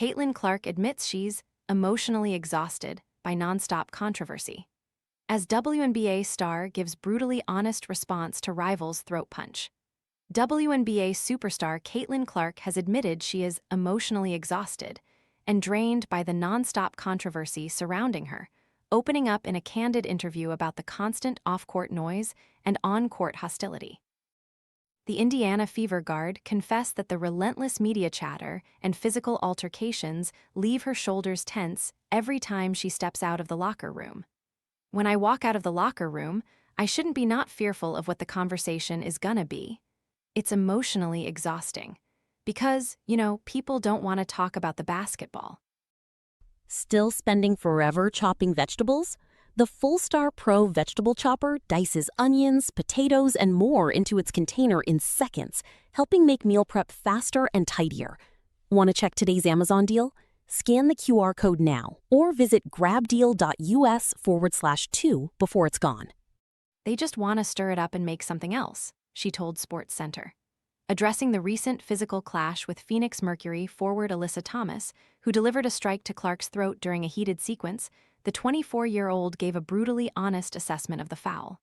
Caitlin Clark admits she's emotionally exhausted by nonstop controversy. As WNBA star gives brutally honest response to rivals' throat punch. WNBA superstar Caitlin Clark has admitted she is emotionally exhausted and drained by the nonstop controversy surrounding her, opening up in a candid interview about the constant off-court noise and on-court hostility. The Indiana Fever guard confessed that the relentless media chatter and physical altercations leave her shoulders tense every time she steps out of the locker room. When I walk out of the locker room, I shouldn't be not fearful of what the conversation is gonna be. It's emotionally exhausting. Because, people don't want to talk about the basketball. Still spending forever chopping vegetables? The Full-Star Pro vegetable chopper dices onions, potatoes, and more into its container in seconds, helping make meal prep faster and tidier. Want to check today's Amazon deal? Scan the QR code now or visit grabdeal.us/2 before it's gone. They just want to stir it up and make something else, she told Sports Center. Addressing the recent physical clash with Phoenix Mercury forward Alyssa Thomas, who delivered a strike to Clark's throat during a heated sequence, the 24-year-old gave a brutally honest assessment of the foul.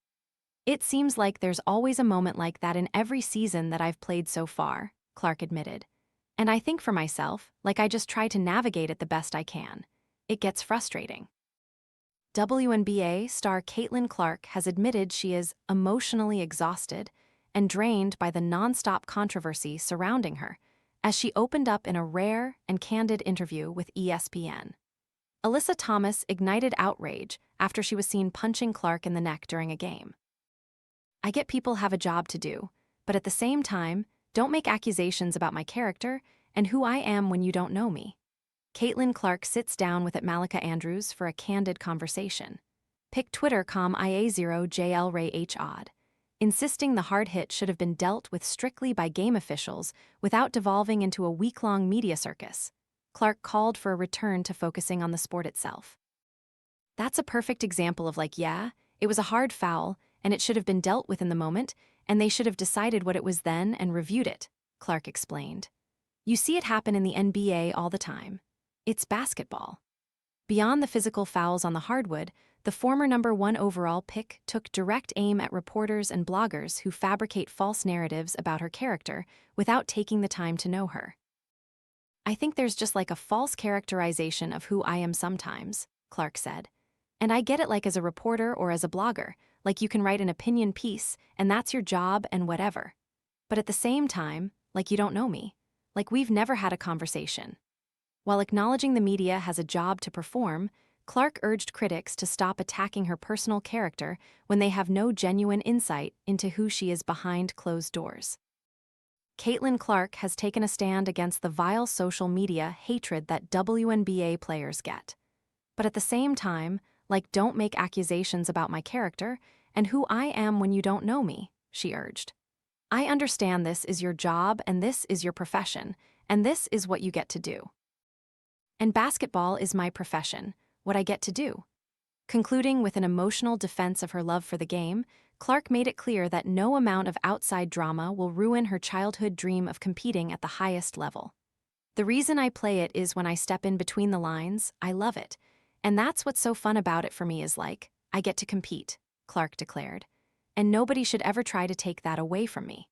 "It seems like there's always a moment like that in every season that I've played so far," Clark admitted. "And I think for myself, like I just try to navigate it the best I can. It gets frustrating." WNBA star Caitlin Clark has admitted she is emotionally exhausted and drained by the nonstop controversy surrounding her, as she opened up in a rare and candid interview with ESPN. Alyssa Thomas ignited outrage after she was seen punching Clark in the neck during a game. "I get people have a job to do, but at the same time, don't make accusations about my character and who I am when you don't know me." Caitlin Clark sits down with Malika Andrews for a candid conversation. Pick Twitter.com IA0JL Ray H. Odd, insisting the hard hit should have been dealt with strictly by game officials without devolving into a week-long media circus. Clark called for a return to focusing on the sport itself. "That's a perfect example of it was a hard foul, and it should have been dealt with in the moment, and they should have decided what it was then and reviewed it," Clark explained. "You see it happen in the NBA all the time. It's basketball." Beyond the physical fouls on the hardwood, the former #1 overall pick took direct aim at reporters and bloggers who fabricate false narratives about her character without taking the time to know her. "I think there's just a false characterization of who I am sometimes," Clark said. "And I get it as a reporter or as a blogger, you can write an opinion piece and that's your job and whatever. But at the same time, you don't know me. We've never had a conversation." While acknowledging the media has a job to perform, Clark urged critics to stop attacking her personal character when they have no genuine insight into who she is behind closed doors. Caitlin Clark has taken a stand against the vile social media hatred that WNBA players get. "But at the same time, don't make accusations about my character and who I am when you don't know me," she urged. "I understand this is your job and this is your profession, and this is what you get to do. And basketball is my profession, what I get to do." Concluding with an emotional defense of her love for the game, Clark made it clear that no amount of outside drama will ruin her childhood dream of competing at the highest level. "The reason I play it is when I step in between the lines, I love it. And that's what's so fun about it for me is I get to compete," Clark declared. "And nobody should ever try to take that away from me."